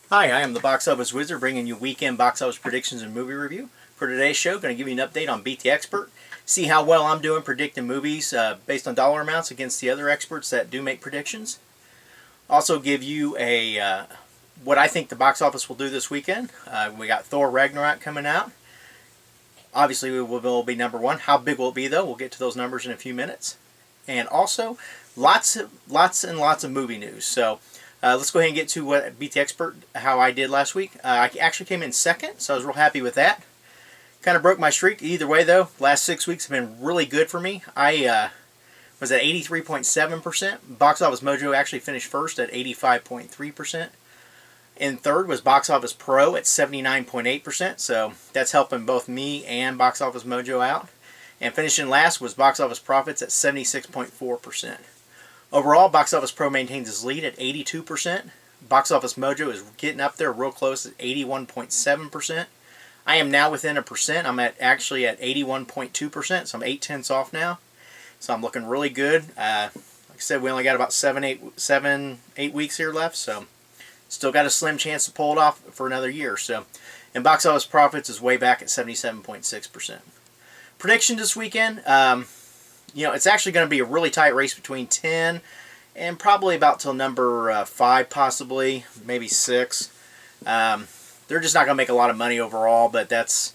Hi, I am the Box Office Wizard bringing you weekend box office predictions and movie review. For today's show, going to give you an update on Beat the Expert, see how well I'm doing predicting movies based on dollar amounts against the other experts that do make predictions. Also give you what I think the box office will do this weekend. We got Thor Ragnarok coming out. Obviously, it will be number one. How big will it be, though? We'll get to those numbers in a few minutes. And also, lots and lots of movie news. So let's go ahead and get to what Beat the Expert, how I did last week. I actually came in second, so I was real happy with that. Kind of broke my streak. Either way, though, last 6 weeks have been really good for me. I was at 83.7%. Box Office Mojo actually finished first at 85.3%. In third was Box Office Pro at 79.8%, so that's helping both me and Box Office Mojo out. And finishing last was Box Office Profits at 76.4%. Overall, Box Office Pro maintains his lead at 82%. Box Office Mojo is getting up there real close at 81.7%. I am now within a percent. I'm actually at 81.2%, so I'm 0.8 off now. So I'm looking really good. Like I said, we only got about 8 weeks here left, so still got a slim chance to pull it off for another year. So, and Box Office Profits is way back at 77.6%. Prediction this weekend. It's actually going to be a really tight race between 10 and probably about till number 5, possibly, maybe 6. They're just not going to make a lot of money overall, but that's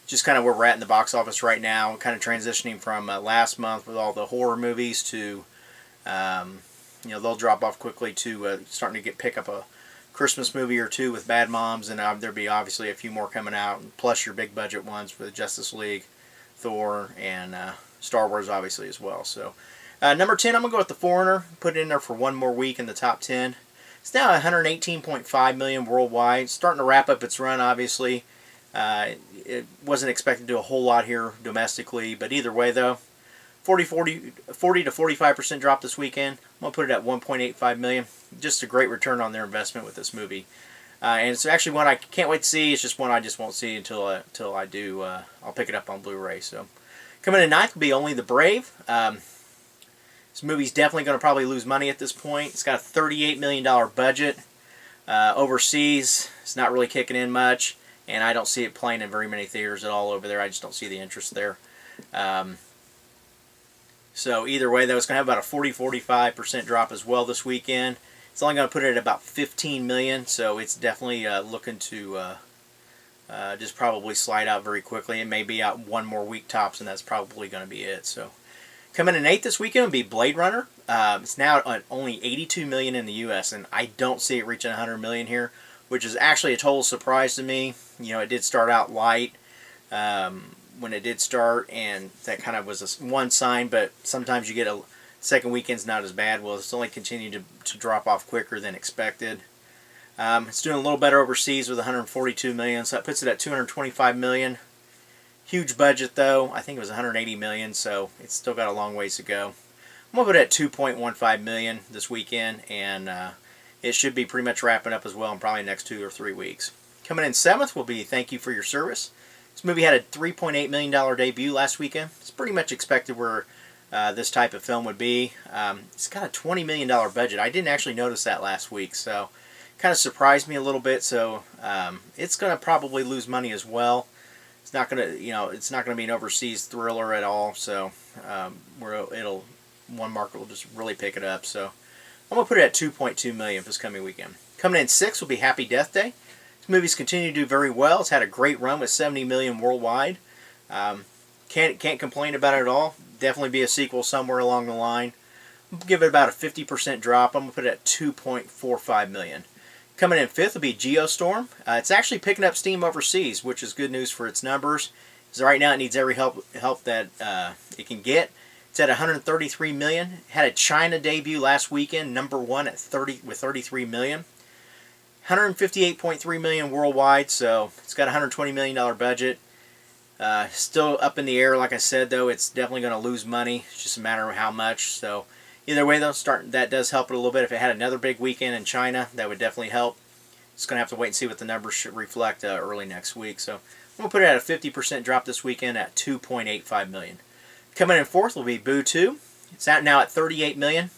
just kind of where we're at in the box office right now. Kind of transitioning from last month with all the horror movies to, they'll drop off quickly to starting to pick up a Christmas movie or two with Bad Moms, and there'll be obviously a few more coming out, plus your big budget ones for the Justice League, Thor, and Star Wars obviously as well. So number 10, I'm going to go with The Foreigner, put it in there for one more week in the top 10. It's now 118.5 million worldwide, it's starting to wrap up its run obviously. It wasn't expected to do a whole lot here domestically, but either way though, 40 to 45% drop this weekend. I'm going to put it at 1.85 million. Just a great return on their investment with this movie. And it's actually one I can't wait to see. It's just one I just won't see until I do. I'll pick it up on Blu-ray. So coming in ninth will be Only the Brave. This movie's definitely going to probably lose money at this point. It's got a $38 million budget. Overseas, it's not really kicking in much. And I don't see it playing in very many theaters at all over there. I just don't see the interest there. So either way, though, it's going to have about a 40-45% drop as well this weekend. It's only going to put it at about 15 million, so it's definitely looking to just probably slide out very quickly. It may be out one more week tops, and that's probably going to be it. So coming in 8th this weekend will be Blade Runner. It's now at only 82 million in the U.S., and I don't see it reaching 100 million here, which is actually a total surprise to me. It did start out light when it did start, and that kind of was one sign, but sometimes you get a second weekend's not as bad. Well, it's only continued to drop off quicker than expected. It's doing a little better overseas with 142 million, so that puts it at 225 million. Huge budget though. I think it was 180 million, so it's still got a long ways to go. I'm going to put it at 2.15 million this weekend, and it should be pretty much wrapping up as well in probably the next 2 or 3 weeks. Coming in 7th will be Thank You for Your Service. This movie had a $3.8 million debut last weekend. It's pretty much expected where this type of film would be. It's got a $20 million budget. I didn't actually notice that last week, so kind of surprised me a little bit. So it's going to probably lose money as well. It's not going to, it's not going to be an overseas thriller at all. So one market will just really pick it up. So I'm going to put it at 2.2 million for this coming weekend. Coming in 6th will be Happy Death Day. Movies continue to do very well. It's had a great run with 70 million worldwide. Can't complain about it at all. Definitely be a sequel somewhere along the line. I'll give it about a 50% drop. I'm going to put it at 2.45 million. Coming in 5th will be Geostorm. It's actually picking up steam overseas, which is good news for its numbers. So right now it needs every help that it can get. It's at 133 million. Had a China debut last weekend, number 1 at 33 million. 158.3 million worldwide, so it's got a $120 million budget. Still up in the air, like I said, though. It's definitely going to lose money. It's just a matter of how much. So either way, though, that does help it a little bit. If it had another big weekend in China, that would definitely help. Just going to have to wait and see what the numbers should reflect early next week. So I'm going to put it at a 50% drop this weekend at 2.85 million. Coming in 4th will be Boo 2. It's out now at 38 million.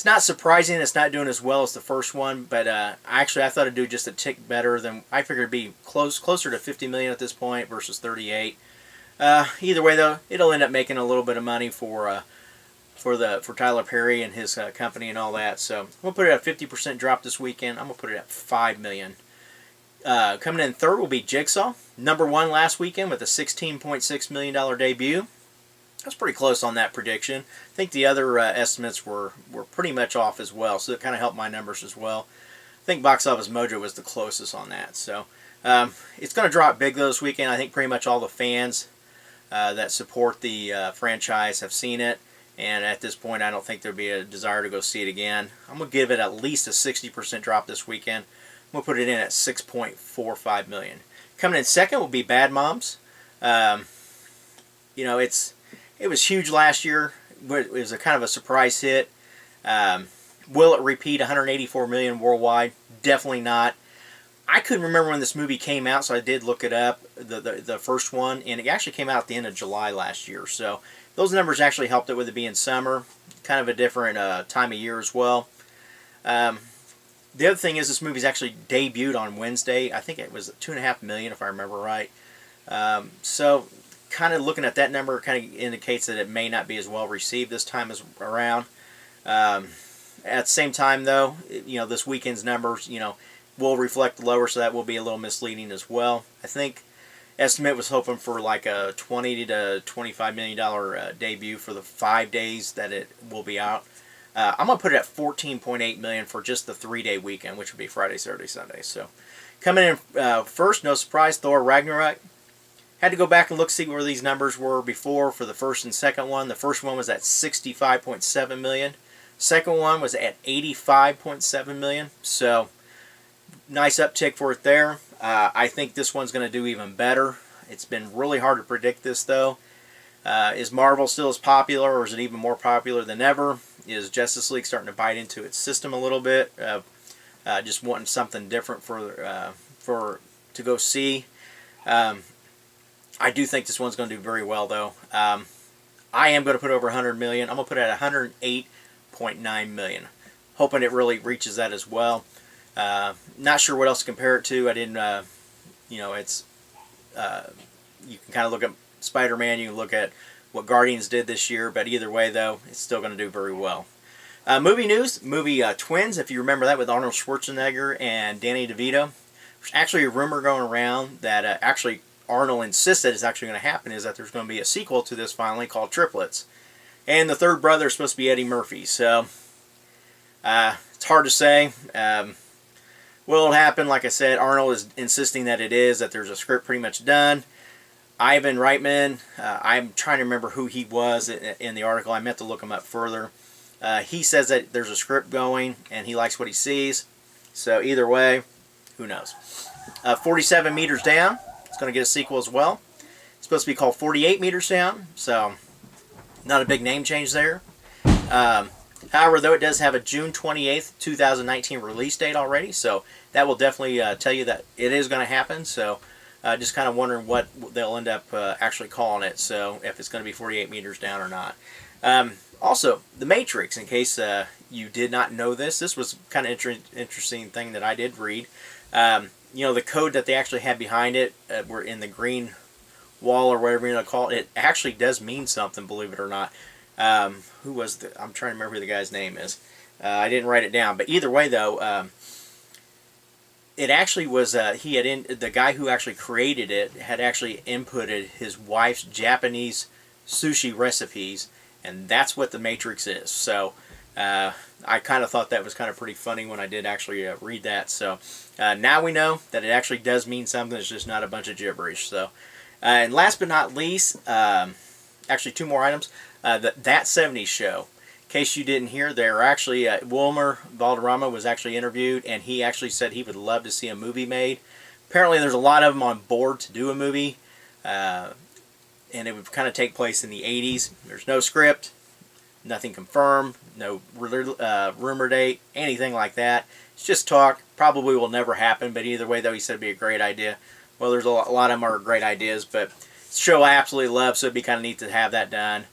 It's not surprising it's not doing as well as the first one, but actually I thought it'd do just a tick better than I figured it'd be closer to 50 million at this point versus 38. Either way though, it'll end up making a little bit of money for Tyler Perry and his company and all that. So I'm gonna put it at a 50% drop this weekend. I'm gonna put it at 5 million. Coming in third will be Jigsaw, number one last weekend with a $16.6 million debut. That's pretty close on that prediction. I think the other estimates were pretty much off as well, so it kind of helped my numbers as well. I think Box Office Mojo was the closest on that. So it's going to drop big though this weekend. I think pretty much all the fans that support the franchise have seen it, and at this point I don't think there'll be a desire to go see it again. I'm going to give it at least a 60% drop this weekend. I'm going to put it in at 6.45 million. Coming in second will be Bad Moms. You know, it was huge last year. It was a kind of a surprise hit. Will it repeat 184 million worldwide? Definitely not. I couldn't remember when this movie came out, so I did look it up, the first one, and it actually came out at the end of July last year. So those numbers actually helped it with it being summer, kind of a different time of year as well. The other thing is this movie's actually debuted on Wednesday. I think it was 2.5 million if I remember right. So kind of looking at that number kind of indicates that it may not be as well received this time as around. At the same time though, you know, this weekend's numbers, you know, will reflect lower, so that will be a little misleading as well. I think estimate was hoping for like a $20 to $25 million debut for the 5 days that it will be out. I'm going to put it at 14.8 million for just the 3-day weekend, which would be Friday, Saturday, Sunday. So coming in first, no surprise, Thor Ragnarok. Had to go back and look, see where these numbers were before for the first and second one. The first one was at 65.7 million. Second one was at 85.7 million. So nice uptick for it there. I think this one's going to do even better. It's been really hard to predict this though. Is Marvel still as popular, or is it even more popular than ever? Is Justice League starting to bite into its system a little bit? Just wanting something different to go see. I do think this one's going to do very well, though. I am going to put over 100 million. I'm going to put it at 108.9 million. Hoping it really reaches that as well. Not sure what else to compare it to. I didn't, you know, it's, you can kind of look at Spider-Man, you can look at what Guardians did this year, but either way, though, it's still going to do very well. Movie news, movie Twins, if you remember that, with Arnold Schwarzenegger and Danny DeVito. There's actually a rumor going around that actually Arnold insists that it's actually going to happen, is that there's going to be a sequel to this finally called Triplets. And the third brother is supposed to be Eddie Murphy, so it's hard to say. Will it happen? Like I said, Arnold is insisting that it is, that there's a script pretty much done. Ivan Reitman, I'm trying to remember who he was in the article. I meant to look him up further. He says that there's a script going, and he likes what he sees. So either way, who knows. 47 Meters Down. It's going to get a sequel as well. It's supposed to be called 48 Meters Down, so not a big name change there. However, though, it does have a June 28th, 2019 release date already, so that will definitely tell you that it is going to happen. So just kind of wondering what they'll end up actually calling it, so if it's going to be 48 Meters Down or not. Also, The Matrix, in case you did not know this was kind of interesting thing that I did read. You know, the code that they actually had behind it, were in the green wall or whatever you want to call it, it actually does mean something, believe it or not. Who was I'm trying to remember who the guy's name is. I didn't write it down, but either way though, it actually was, the guy who actually created it had actually inputted his wife's Japanese sushi recipes, and that's what The Matrix is. So I kind of thought that was kind of pretty funny when I did actually read that. So now we know that it actually does mean something. It's just not a bunch of gibberish. So and last but not least, actually two more items. That 70s Show. In case you didn't hear, there actually Wilmer Valderrama was actually interviewed, and he actually said he would love to see a movie made. Apparently, there's a lot of them on board to do a movie, and it would kind of take place in the 80s. There's no script, nothing confirmed, no rumor date, anything like that. It's just talk. Probably will never happen, but either way, though, he said it'd be a great idea. Well, there's a lot of them are great ideas, but it's a show I absolutely love, so it'd be kind of neat to have that done.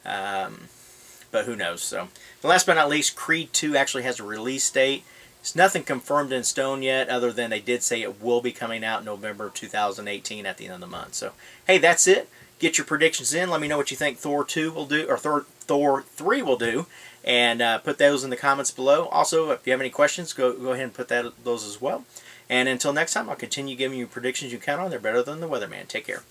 But who knows? So And last but not least, Creed 2 actually has a release date. It's nothing confirmed in stone yet, other than they did say it will be coming out in November of 2018 at the end of the month. So, hey, that's it. Get your predictions in. Let me know what you think Thor 2 will do, or Thor 3 will do, and put those in the comments below. Also, if you have any questions, go ahead and put those as well. And until next time, I'll continue giving you predictions you count on. They're better than the weatherman. Take care.